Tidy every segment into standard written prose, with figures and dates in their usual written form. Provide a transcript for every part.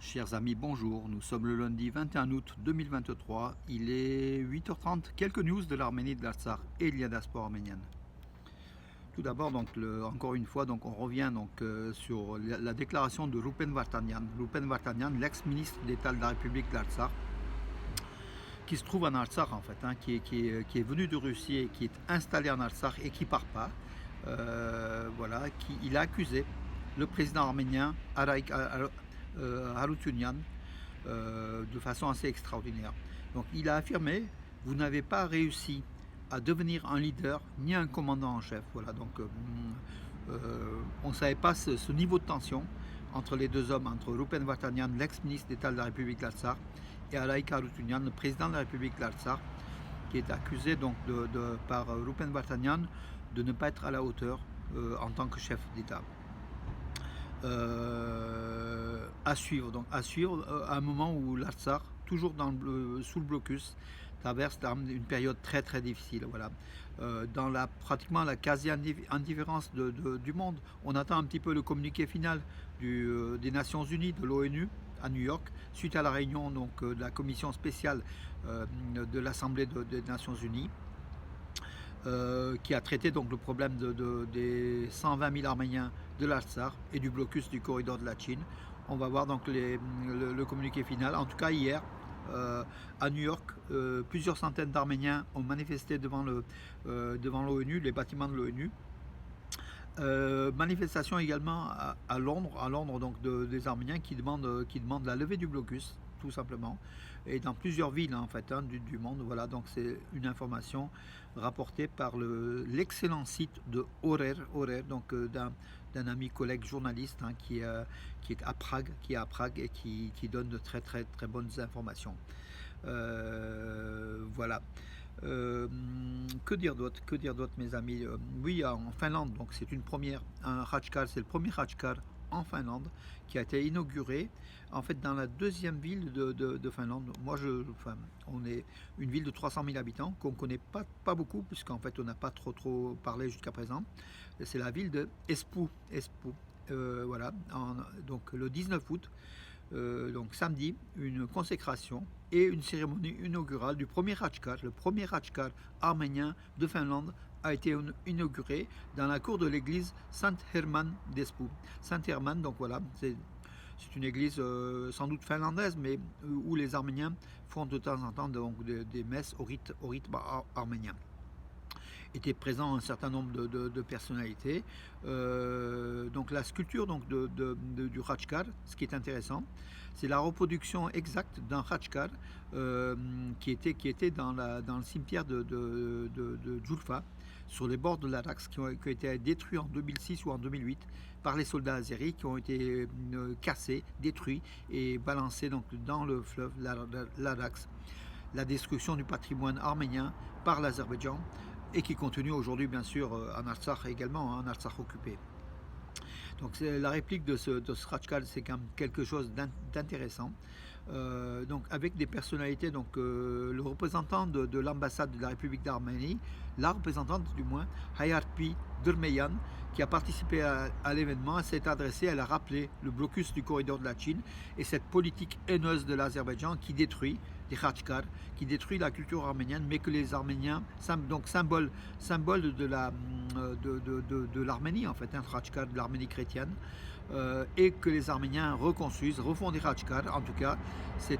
Chers amis, bonjour. Nous sommes le lundi 21 août 2023. Il est 8h30. Quelques news de l'Arménie, de l'Artsakh et de la diaspora arménienne. Tout d'abord, encore une fois, on revient sur la déclaration de Rupen Vartanian. Rupen Vartanian, l'ex-ministre d'État de la République de l'Artsakh, qui se trouve en Artsakh en fait, qui est venu de Russie et qui est installé en Artsakh et qui part pas. Il a accusé le président arménien Haroutunian de façon assez extraordinaire. Donc il a affirmé: vous n'avez pas réussi à devenir un leader ni un commandant en chef. Voilà, on ne savait pas ce niveau de tension entre les deux hommes, entre Rupen Vartanian, l'ex-ministre d'État de la République de l'Artsakh, et Araik Haroutunian, le président de la République de l'Artsakh, qui est accusé par Rupen Vartanian de ne pas être à la hauteur en tant que chef d'État. À suivre à un moment où l'Artsakh, toujours sous le blocus, traverse une période très très difficile. Voilà. Dans pratiquement la quasi-indifférence du monde, on attend un petit peu le communiqué final des Nations Unies, de l'ONU à New York, suite à la réunion de la commission spéciale de l'Assemblée des Nations Unies, qui a traité le problème des 120 000 Arméniens de l'Artsakh et du blocus du corridor de la Chine. On va voir le communiqué final. En tout cas, hier, à New York, plusieurs centaines d'Arméniens ont manifesté devant l'ONU, les bâtiments de l'ONU. Manifestation également à Londres, des Arméniens qui demandent la levée du blocus, tout simplement, et dans plusieurs villes en fait, du monde. Voilà, donc c'est une information rapportée par l'excellent site de Horer, d'un ami collègue journaliste qui est à Prague, et qui donne de très très très bonnes informations. Voilà. Que dire d'autre, mes amis? Oui, en Finlande, donc c'est une première, c'est le premier Ratchkar en Finlande qui a été inauguré en fait dans la deuxième ville de Finlande. On est une ville de 300 000 habitants qu'on ne connaît pas beaucoup, puisqu'en fait on n'a pas trop parlé jusqu'à présent. C'est la ville de Espoo. Voilà, donc le 19 août, donc samedi, une consécration et une cérémonie inaugurale du premier Ratchkar, le premier Ratchkar arménien de Finlande, a été inauguré dans la cour de l'église Saint-Herman d'Espoo. Saint-Herman, donc voilà, c'est une église sans doute finlandaise, mais où les Arméniens font de temps en temps des messes au rythme arménien. Était présent un certain nombre de personnalités. Donc la sculpture du Ratchkar, ce qui est intéressant, c'est la reproduction exacte d'un Ratchkar qui était dans le cimetière de Julfa, sur les bords de l'Arax, qui ont été détruits en 2006 ou en 2008 par les soldats azéris, qui ont été cassés, détruits et balancés dans le fleuve l'Arax. La destruction du patrimoine arménien par l'Azerbaïdjan, et qui continue aujourd'hui bien sûr en Artsakh également, en Artsakh occupé. Donc la réplique de ce Ratchkar, c'est quand même quelque chose d'intéressant. Donc avec des personnalités, le représentant de l'ambassade de la République d'Arménie, la représentante du moins, Hayarpi Durmeyan, qui a participé à l'événement, s'est adressée, elle a rappelé le blocus du corridor de la Chine et cette politique haineuse de l'Azerbaïdjan qui détruit les Ratchkar, qui détruit la culture arménienne, mais que les Arméniens, donc symbole de l'Arménie en fait, Ratchkar de l'Arménie chrétienne, et que les Arméniens reconstruisent, refont des Ratchkar. En tout cas, c'est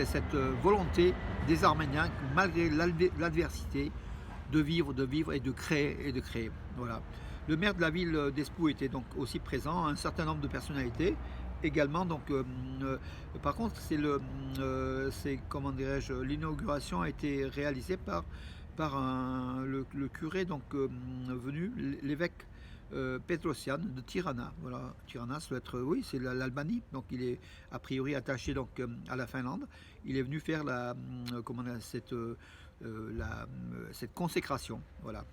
cette volonté des Arméniens, malgré l'adversité, de vivre et de créer. Voilà. Le maire de la ville d'Espoo était donc aussi présent, un certain nombre de personnalités également. Par contre, l'inauguration a été réalisée par le curé venu, l'évêque Petrosian de Tirana. Voilà, Tirana, c'est l'Albanie, donc il est a priori attaché à la Finlande. Il est venu faire cette consécration. Voilà.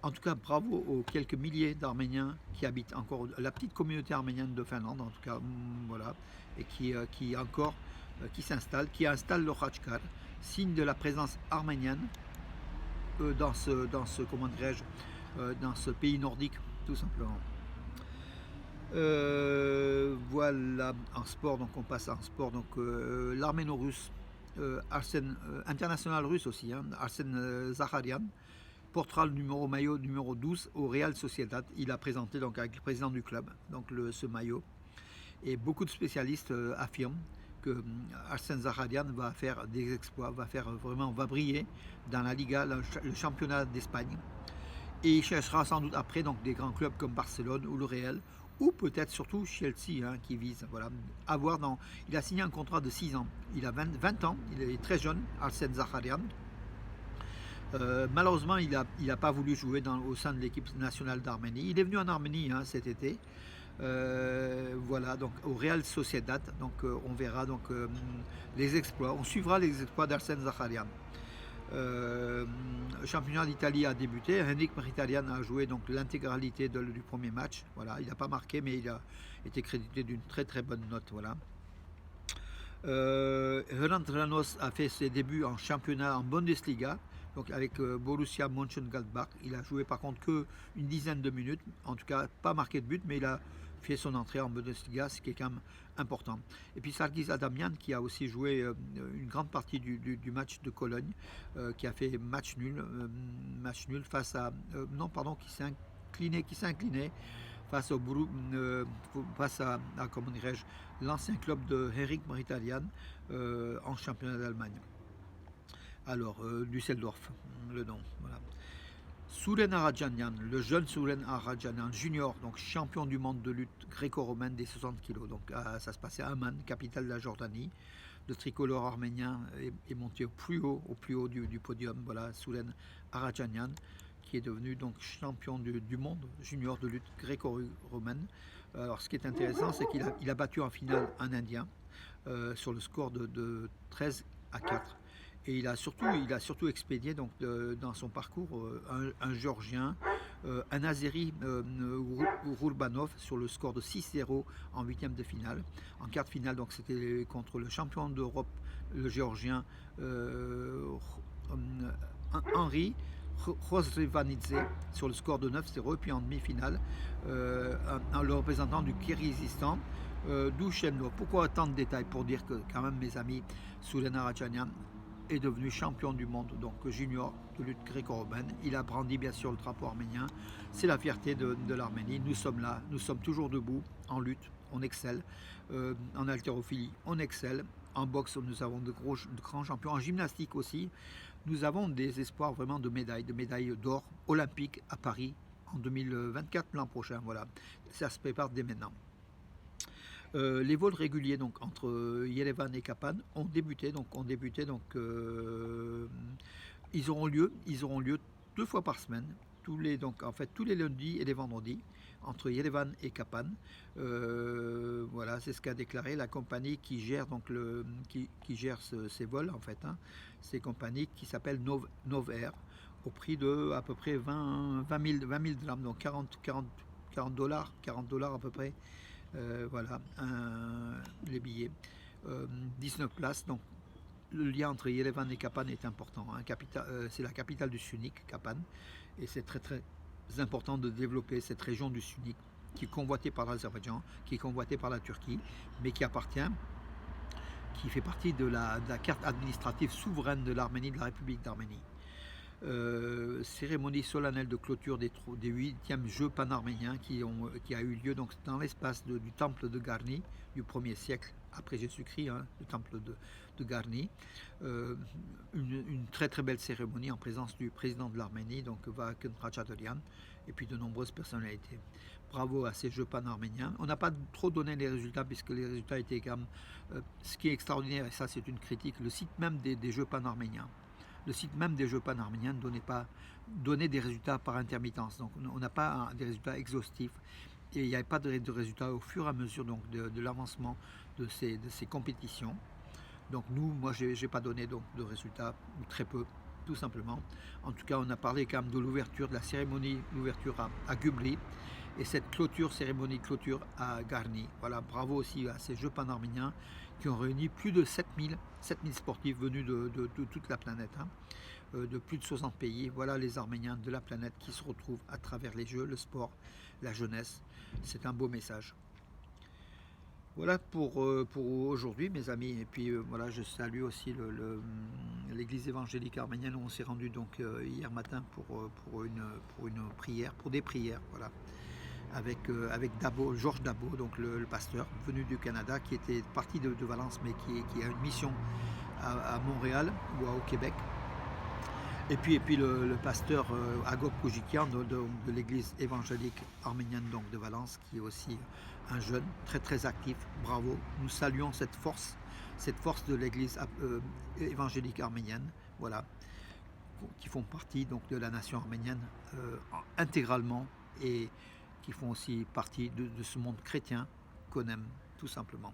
En tout cas, bravo aux quelques milliers d'Arméniens qui habitent encore, la petite communauté arménienne de Finlande, en tout cas, voilà, et qui s'installe, qui installe le Ratchkar, signe de la présence arménienne dans ce pays nordique, tout simplement. voilà, là, en sport, donc on passe en sport, donc l'arméno-russe, Arsène, international russe aussi, hein, Arsène Zakharian, portera le maillot numéro 12 au Real Sociedad. Il a présenté donc avec le président du club donc ce maillot. Et beaucoup de spécialistes affirment que Arsène Zakharian va faire des exploits, va briller dans la Liga, le championnat d'Espagne. Et il cherchera sans doute après donc des grands clubs comme Barcelone ou le Real, ou peut-être surtout Chelsea, hein, qui vise. Voilà, il a signé un contrat de 6 ans. Il a 20 ans, il est très jeune, Arsène Zakharian. Malheureusement, il n'a pas voulu jouer au sein de l'équipe nationale d'Arménie. Il est venu en Arménie, hein, cet été. Voilà, donc au Real Sociedad. Donc on verra donc les exploits. On suivra les exploits d'Arsène Zakharian. Le championnat d'Italie a débuté. Henrik Mkhitaryan a joué donc l'intégralité du premier match. Voilà, il n'a pas marqué, mais il a été crédité d'une très très bonne note. Voilà. Hrant Ranos a fait ses débuts en championnat en Bundesliga, donc avec Borussia Mönchengladbach. Il a joué par contre que une dizaine de minutes, en tout cas pas marqué de but, mais il a fait son entrée en Bundesliga, ce qui est quand même important. Et puis Sargis Adamian qui a aussi joué une grande partie du match de Cologne, qui a fait match nul face à qui s'est incliné face à comment dirais-je, l'ancien club de Henrik Mkhitaryan en championnat d'Allemagne. Alors, Düsseldorf, le nom. Voilà. Suren Arajanian, le jeune Suren Arajanian, junior, donc champion du monde de lutte gréco-romaine des 60 kg. Donc, ça se passait à Amman, capitale de la Jordanie. Le tricolore arménien est monté au plus haut du podium. Voilà, Suren Arajanian, qui est devenu donc champion du monde junior de lutte gréco-romaine. Alors, ce qui est intéressant, c'est qu'il a battu en finale un Indien sur le score de 13-4. Et il a surtout expédié donc, dans son parcours un Géorgien, un Azéri, Rourbanov, sur le score de 6-0 en huitième de finale. En quart de finale, donc c'était contre le champion d'Europe, le Géorgien Henri Khosrevanidze sur le score de 9-0. Et puis en demi-finale, le représentant du Kirghizistan, Dushenlo. Pourquoi tant de détails? Pour dire que quand même, mes amis, Suren Arajanian est devenu champion du monde, donc junior de lutte gréco-romaine. Il a brandi bien sûr le drapeau arménien. C'est la fierté de l'Arménie. Nous sommes là, nous sommes toujours debout en lutte, on excelle. En haltérophilie, on excelle. En boxe, nous avons de grands champions. En gymnastique aussi, nous avons des espoirs vraiment de médailles d'or olympiques à Paris en 2024, l'an prochain. Voilà, ça se prépare dès maintenant. Les vols réguliers donc entre Yerevan et Kapan ont débuté. Ils auront lieu 2 fois par semaine, tous les lundis et les vendredis entre Yerevan et Kapan. Voilà, c'est ce qu'a déclaré la compagnie qui gère donc qui gère ces vols en fait. Hein. Ces compagnies qui s'appellent Novair au prix de à peu près 20 000 drams, donc 40 dollars à peu près. Voilà, les billets. 19 places, donc le lien entre Yerevan et Kapan est important. Hein. C'est la capitale du Sunnik, Kapan, et c'est très très important de développer cette région du Sunnik qui est convoitée par l'Azerbaïdjan, qui est convoitée par la Turquie, mais qui fait partie de la carte administrative souveraine de l'Arménie, de la République d'Arménie. Cérémonie solennelle de clôture des 8e Jeux panarméniens qui a eu lieu donc dans l'espace du temple de Garni du 1er siècle après Jésus-Christ, hein, le temple de Garni. Une très très belle cérémonie en présence du président de l'Arménie, donc Vakhen Khatchaturian, et puis de nombreuses personnalités. Bravo à ces Jeux panarméniens. On n'a pas trop donné les résultats puisque les résultats étaient quand même... ce qui est extraordinaire, et ça c'est une critique, le site même des Jeux panarméniens. Le site même des Jeux panarméniens donnait des résultats par intermittence. Donc on n'a pas des résultats exhaustifs. Et il n'y avait pas de résultats au fur et à mesure donc, de l'avancement de ces compétitions. Donc moi je n'ai pas donné donc, de résultats, ou très peu, tout simplement. En tout cas, on a parlé quand même de l'ouverture, de la cérémonie d'ouverture à Gubli. Et cette cérémonie de clôture à Garni. Voilà, bravo aussi à ces Jeux panarméniens qui ont réuni plus de 7000 sportifs venus de toute la planète, hein, de plus de 60 pays. Voilà les Arméniens de la planète qui se retrouvent à travers les Jeux, le sport, la jeunesse. C'est un beau message. Voilà pour aujourd'hui, mes amis. Et puis voilà, je salue aussi l'église évangélique arménienne où on s'est rendu donc hier matin pour une prière, pour des prières, voilà, avec Dabo, Georges Dabo, donc le pasteur venu du Canada, qui était parti de Valence, mais qui a une mission à Montréal ou au Québec. Et puis le pasteur Agop Koujikian de l'église évangélique arménienne donc de Valence, qui est aussi un jeune très très actif. Bravo, nous saluons cette force de l'église évangélique arménienne, voilà, qui font partie donc de la nation arménienne intégralement, et qui font aussi partie de ce monde chrétien qu'on aime tout simplement.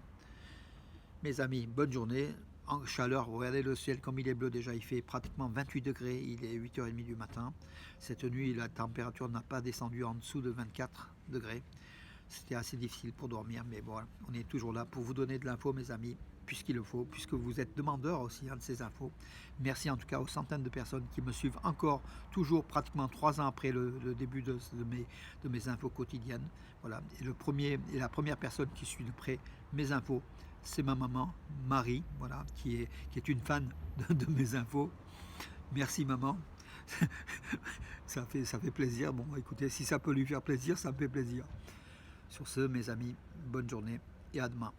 Mes amis, bonne journée. En chaleur, regardez le ciel comme il est bleu déjà, il fait pratiquement 28 degrés, il est 8h30 du matin. Cette nuit, la température n'a pas descendu en dessous de 24 degrés. C'était assez difficile pour dormir, mais bon, on est toujours là pour vous donner de l'info, mes amis, puisqu'il le faut, puisque vous êtes demandeurs aussi de ces infos. Merci en tout cas aux centaines de personnes qui me suivent encore, toujours pratiquement 3 ans après le début de mes infos quotidiennes. Voilà. Et la première personne qui suit de près mes infos, c'est ma maman, Marie, voilà, qui est une fan de mes infos. Merci maman. Ça fait plaisir. Bon, écoutez, si ça peut lui faire plaisir, ça me fait plaisir. Sur ce, mes amis, bonne journée et à demain.